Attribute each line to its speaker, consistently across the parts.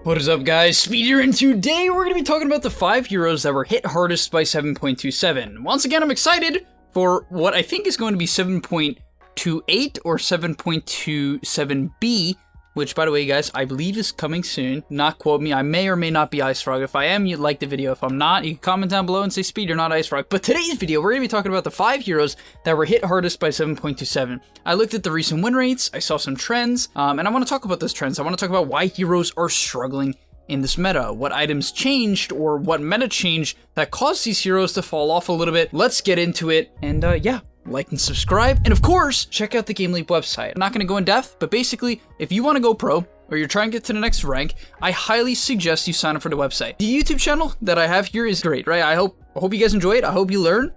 Speaker 1: What is up, guys? Speed here, and today we're going to be talking about the 5 heroes that were hit hardest by 7.27. Once again, I'm excited for what I think is going to be 7.28 or 7.27b, which, by the way, guys, I believe is coming soon. Not quote me. I may or may not be Ice Frog. If I am, you'd like the video. If I'm not, you can comment down below and say, Speed, you're not Ice Frog. But today's video, we're going to be talking about the 5 heroes that were hit hardest by 7.27. I looked at the recent win rates, I saw some trends, and I want to talk about those trends. I want to talk about why heroes are struggling in this meta, what items changed or what meta changed that caused these heroes to fall off a little bit. Let's get into it, and yeah. Like and subscribe, and of course, check out the GameLeap website. I'm not going to go in depth, but basically, if you want to go pro, or you're trying to get to the next rank, I highly suggest you sign up for the website. The YouTube channel that I have here is great, right? I hope you guys enjoy it. I hope you learn.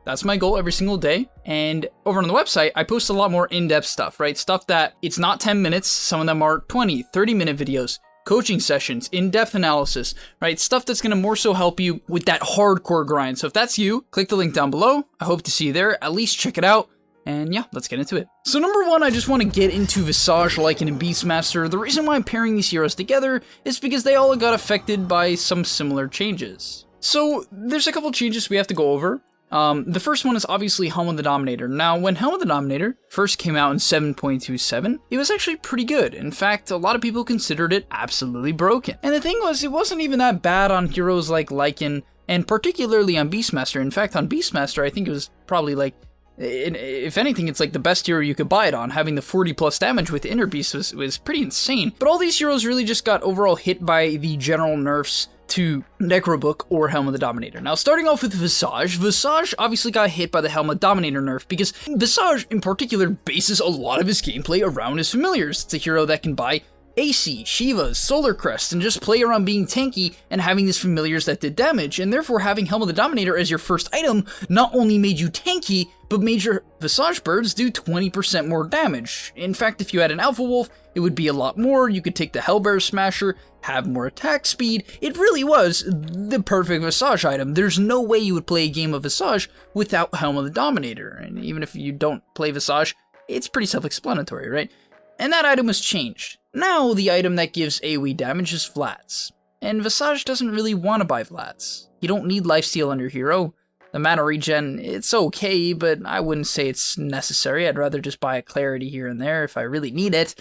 Speaker 1: That's my goal every single day. And over on the website, I post a lot more in-depth stuff, right? Stuff that it's not 10 minutes. Some of them are 20, 30-minute videos. Coaching sessions, in-depth analysis, right? Stuff that's going to more so help you with that hardcore grind. So if that's you, click the link down below. I hope to see you there. At least check it out. And yeah, let's get into it. So number one, I just want to get into Visage, LYCAN, and BEASTMASTer. The reason why I'm pairing these heroes together is because they all got affected by some similar changes. So there's a couple changes we have to go over. The first one is obviously Helm of the Dominator. Now, when Helm of the Dominator first came out in 7.27, it was actually pretty good. In fact, a lot of people considered it absolutely broken. And the thing was, it wasn't even that bad on heroes like LYCAN, and particularly on BEASTMASTer. In fact, on BEASTMASTer, I think it was probably like, if anything, it's like the best hero you could buy it on. Having the 40 plus damage with Inner Beast was pretty insane. But all these heroes really just got overall hit by the general nerfs to Necrobook or Helm of the Dominator. Now, starting off with Visage, Visage obviously got hit by the Helm of Dominator nerf because Visage, in particular, bases a lot of his gameplay around his familiars. It's a hero that can buy AC, Shivas, Solar Crest, and just play around being tanky and having these familiars that did damage, and therefore having Helm of the Dominator as your first item not only made you tanky, but made your Visage birds do 20% more damage. In fact, if you had an Alpha Wolf, it would be a lot more. You could take the Hellbear Smasher, have more attack speed. It really was the perfect Visage item. There's no way you would play a game of Visage without Helm of the Dominator, and even if you don't play Visage, it's pretty self-explanatory, right? And that item was changed. Now the item that gives AoE damage is Flats, and Visage doesn't really want to buy Flats. You don't need lifesteal on your hero. The mana regen, it's okay, but I wouldn't say it's necessary. I'd rather just buy a Clarity here and there if I really need it.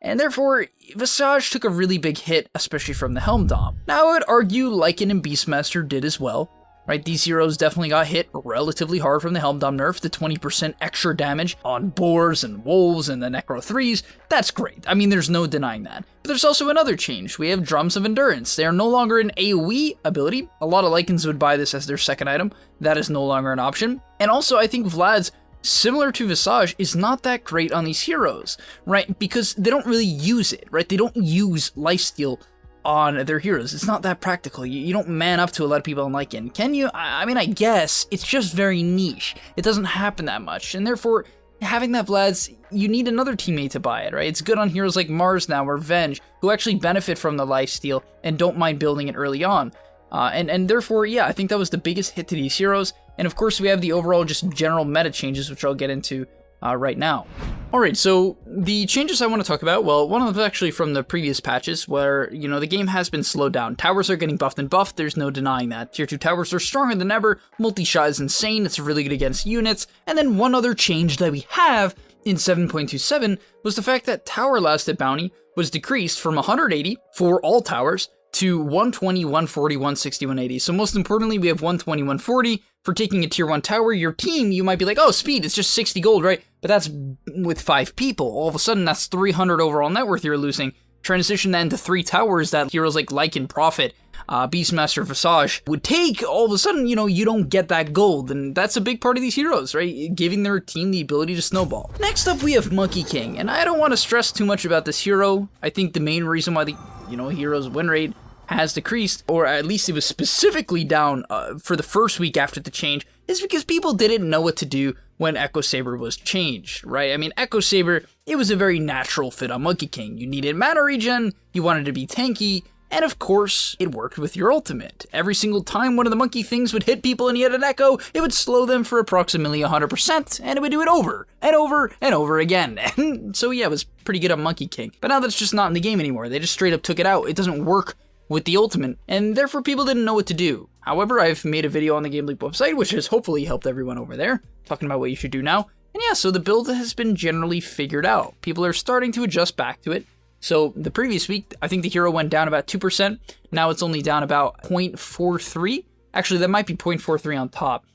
Speaker 1: And therefore, Visage took a really big hit, especially from the Helm Dom. Now, I would argue LYCAN and BEASTMASTer did as well, right? These heroes definitely got hit relatively hard from the Helm Dom nerf. The 20% extra damage on Boars and Wolves and the Necro 3s, that's great. I mean, there's no denying that. But there's also another change. We have Drums of Endurance. They are no longer an AoE ability. A lot of LYCANs would buy this as their second item. That is no longer an option. And also, I think Vlad's, similar to Visage, is not that great on these heroes, right? Because they don't really use it, right? They don't use lifesteal on their heroes. It's not that practical. You don't man up to a lot of people on LYCAN. Can you? I mean, I guess. It's just very niche. It doesn't happen that much, and therefore, having that Vlad's, you need another teammate to buy it, right? It's good on heroes like Mars now or Venge, who actually benefit from the lifesteal and don't mind building it early on. And therefore, yeah, I think that was the biggest hit to these heroes. And of course, we have the overall just general meta changes, which I'll get into right now. Alright, so the changes I want to talk about, well, one of them is actually from the previous patches where, you know, the game has been slowed down. Towers are getting buffed and buffed, there's no denying that. Tier 2 towers are stronger than ever, multi-shot is insane, it's really good against units. And then one other change that we have in 7.27 was the fact that tower lasted bounty was decreased from 180 for all towers to 120, 140, 160, 180. So most importantly, we have 120, 140 for taking a tier 1 tower. Your team, you might be like, oh, Speed, it's just 60 gold, right? But that's with 5 people. All of a sudden, that's 300 overall net worth you're losing. Transition that into 3 towers that heroes like LYCAN, Prophet, BEASTMASTer, Visage would take. All of a sudden, you know, you don't get that gold. And that's a big part of these heroes, right? Giving their team the ability to snowball. Next up, we have Monkey King. And I don't want to stress too much about this hero. I think the main reason why the, hero's win rate has decreased, or at least it was specifically down for the first week after the change, is because people didn't know what to do when Echo Saber was changed, right? I mean, Echo Saber, it was a very natural fit on Monkey King. You needed mana regen, you wanted to be tanky, And of course, it worked with your ultimate. Every single time one of the monkey things would hit people and he had an echo, it would slow them for approximately 100%, and it would do it over and over and over again. And so yeah, it was pretty good on Monkey King. But now that's just not in the game anymore. They just straight up took it out. It doesn't work with the ultimate, and therefore people didn't know what to do. However, I've made a video on the GameLeap website, which has hopefully helped everyone over there, talking about what you should do now. And yeah, so the build has been generally figured out. People are starting to adjust back to it. So the previous week, I think the hero went down about 2%. Now it's only down about 0.43. Actually, that might be 0.43 on top.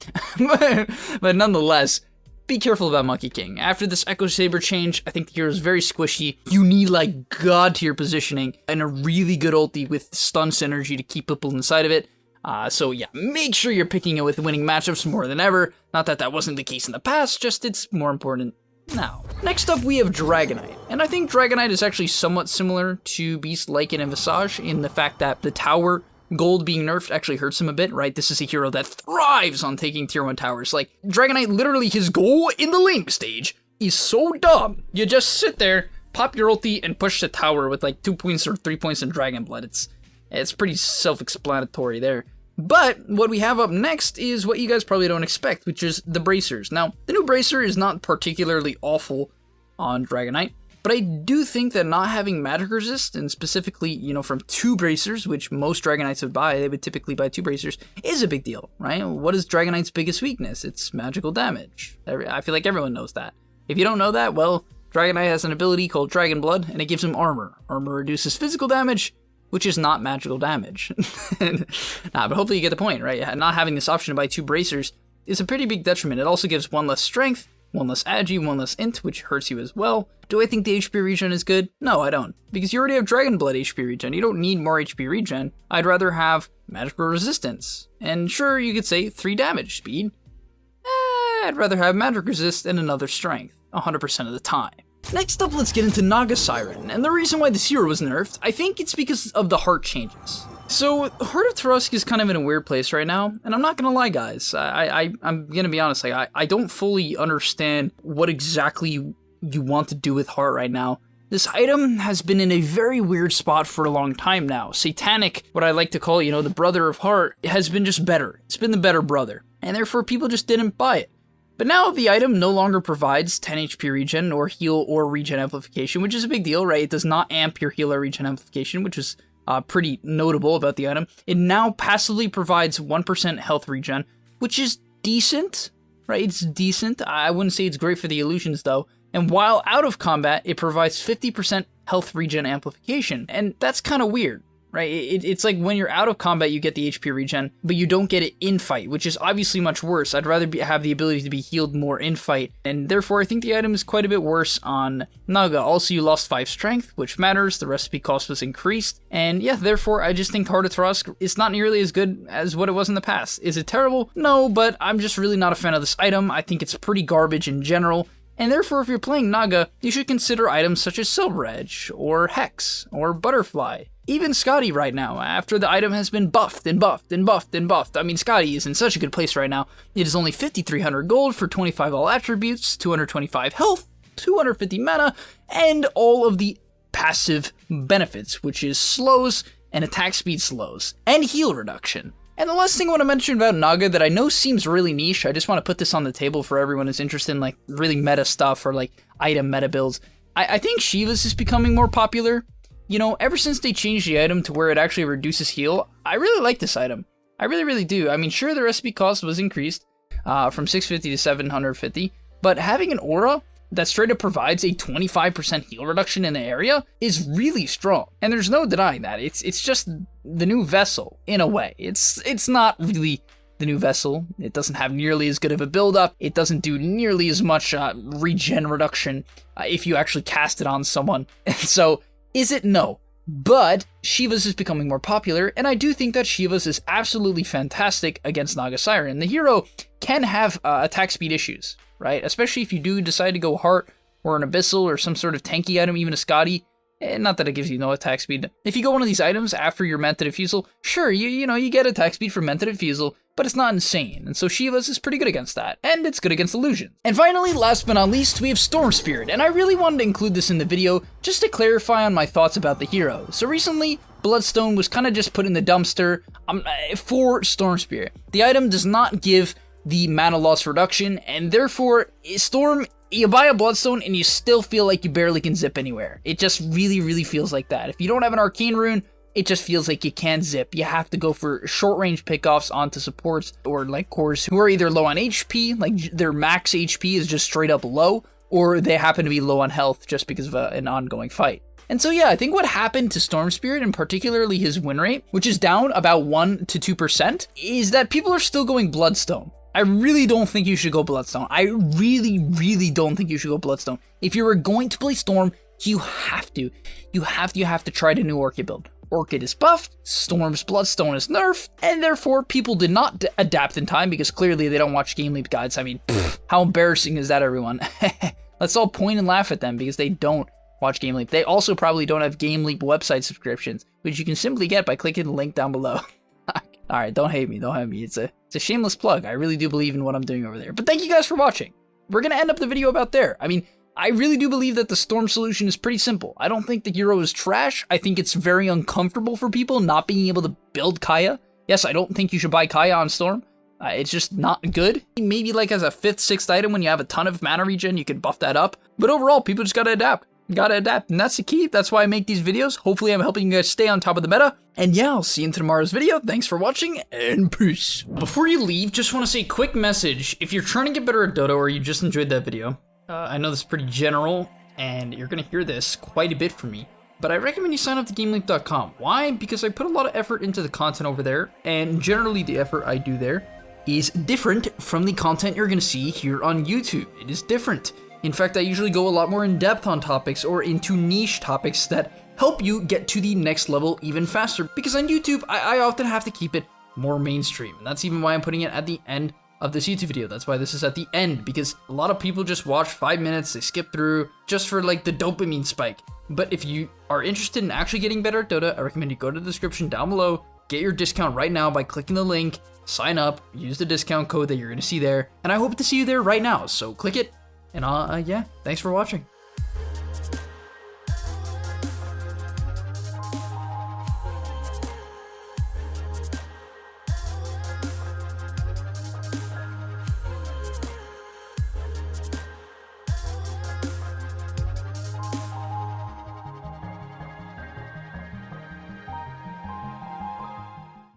Speaker 1: But nonetheless, be careful about Monkey King. After this Echo Saber change, I think the hero is very squishy. You need like god tier positioning and a really good ulti with stun synergy to keep people inside of it. So yeah, make sure you're picking it with winning matchups more than ever. Not that that wasn't the case in the past, just it's more important now. Next up, we have Dragonite. And I think Dragonite is actually somewhat similar to Beast, LYCAN, and Visage in the fact that the tower gold being nerfed actually hurts him a bit, right? This is a hero that thrives on taking tier 1 towers. Like, Dragonite, literally his goal in the laning stage is so dumb. You just sit there, pop your ulti, and push the tower with like 2 points or 3 points in Dragon Blood. It's pretty self-explanatory there. But what we have up next is what you guys probably don't expect, which is the bracers. Now, the new bracer is not particularly awful on Dragonite, but I do think that not having magic resist, and specifically, you know, from 2 bracers, which most Dragonites would buy, they would typically buy 2 bracers, is a big deal, right? What is Dragonite's biggest weakness? It's magical damage. I feel like everyone knows that. If you don't know that, well, Dragonite has an ability called Dragon Blood, and it gives him armor. Armor reduces physical damage, which is not magical damage. But hopefully you get the point, right? Not having this option to buy 2 bracers is a pretty big detriment. It also gives 1 less strength, 1 less agi, 1 less int, which hurts you as well. Do I think the HP regen is good? No, I don't. Because you already have Dragon Blood HP regen. You don't need more HP regen. I'd rather have magical resistance. And sure, you could say 3 damage speed. I'd rather have magic resist and another strength, 100% of the time. Next up, let's get into NAGA SIREN, and the reason why this hero was nerfed, I think it's because of the heart changes. So, Heart of Turusk is kind of in a weird place right now, and I'm not gonna lie guys, I'm gonna be honest, like, I don't fully understand what exactly you want to do with Heart right now. This item has been in a very weird spot for a long time now. Satanic, what I like to call, you know, the brother of Heart, has been just better. It's been the better brother, and therefore people just didn't buy it. But now the item no longer provides 10 HP regen or heal or regen amplification, which is a big deal, right? It does not amp your heal or regen amplification, which is pretty notable about the item. It now passively provides 1% health regen, which is decent, right? It's decent. I wouldn't say it's great for the illusions though. And while out of combat, it provides 50% health regen amplification. And that's kind of weird. Right, it's like when you're out of combat, you get the HP regen, but you don't get it in fight, which is obviously much worse. I'd rather have the ability to be healed more in fight, and therefore I think the item is quite a bit worse on NAGA. Also, you lost 5 strength, which matters. The recipe cost was increased, and yeah, therefore I just think Heart of Turusk is not nearly as good as what it was in the past. Is it terrible? No, but I'm just really not a fan of this item. I think it's pretty garbage in general. And therefore, if you're playing NAGA, you should consider items such as Silver Edge, or Hex, or Butterfly. Even Scotty right now, after the item has been buffed and buffed and buffed and buffed. I mean, Scotty is in such a good place right now. It is only 5,300 gold for 25 all attributes, 225 health, 250 mana, and all of the passive benefits, which is slows and attack speed slows, and heal reduction. And the last thing I want to mention about NAGA that I know seems really niche, I just want to put this on the table for everyone who's interested in like really meta stuff or like item meta builds. I think Shiva's is becoming more popular. You know, ever since they changed the item to where it actually reduces heal, I really like this item. I really, really do. I mean, sure, the recipe cost was increased from 650 to 750, but having an aura that straight up provides a 25% heal reduction in the area is really strong. And there's no denying that. It's just the new vessel, in a way. It's not really the new vessel. It doesn't have nearly as good of a build-up. It doesn't do nearly as much regen reduction if you actually cast it on someone. So, is it? No. But Shiva's is becoming more popular, and I do think that Shiva's is absolutely fantastic against NAGA SIREN. The hero can have attack speed issues, right? Especially if you do decide to go Heart or an Abyssal or some sort of tanky item, even a Scotty. Not that it gives you no attack speed. If you go one of these items after your Manta Diffusal, sure, you know, you get attack speed from Manta Diffusal, but it's not insane. And so Shiva's is pretty good against that, and it's good against illusions. And finally, last but not least, we have Storm Spirit, and I really wanted to include this in the video just to clarify on my thoughts about the hero. So recently, Bloodstone was kind of just put in the dumpster for Storm Spirit. The item does not give the mana loss reduction, and therefore, Storm, you buy a Bloodstone and you still feel like you barely can zip anywhere. It just really, really feels like that. If you don't have an Arcane Rune, it just feels like you can't zip. You have to go for short-range pickoffs onto supports or like cores who are either low on HP, like their max HP is just straight up low, or they happen to be low on health just because of an ongoing fight. And so yeah, I think what happened to Storm Spirit, and particularly his win rate, which is down about 1 to 2%, is that people are still going Bloodstone. I really don't think you should go Bloodstone. I really, really don't think you should go Bloodstone. If you were going to play Storm, you have to try the new Orchid build. Orchid is buffed, Storm's Bloodstone is nerfed, and therefore people did not adapt in time because clearly they don't watch GameLeap guides. I mean, how embarrassing is that, everyone? Let's all point and laugh at them because they don't watch GameLeap. They also probably don't have GameLeap website subscriptions, which you can simply get by clicking the link down below. Alright, don't hate me, It's a shameless plug. I really do believe in what I'm doing over there. But thank you guys for watching. We're gonna end up the video about there. I mean, I really do believe that the Storm solution is pretty simple. I don't think the hero is trash. I think it's very uncomfortable for people not being able to build Kaya. Yes, I don't think you should buy Kaya on Storm. It's just not good. Maybe like as a 5th, 6th item when you have a ton of mana regen, you can buff that up. But overall, people just gotta adapt. And that's the key. That's why I make these videos. Hopefully I'm helping you guys stay on top of the meta. And yeah, I'll see you in tomorrow's video. Thanks for watching, and peace. Before you leave, just want to say a quick message. If you're trying to get better at Dota or you just enjoyed that video, I know this is pretty general, and you're going to hear this quite a bit from me, but I recommend you sign up to GameLeap.com. Why? Because I put a lot of effort into the content over there, and generally the effort I do there is different from the content you're going to see here on YouTube. It is different. In fact, I usually go a lot more in depth on topics or into niche topics that help you get to the next level even faster, because on YouTube, I often have to keep it more mainstream, and that's even why I'm putting it at the end of this YouTube video. That's why this is at the end, because a lot of people just watch 5 minutes, they skip through just for like the dopamine spike. But if you are interested in actually getting better at Dota, I recommend you go to the description down below, get your discount right now by clicking the link, sign up, use the discount code that you're gonna see there, and I hope to see you there right now, so click it, and yeah, thanks for watching.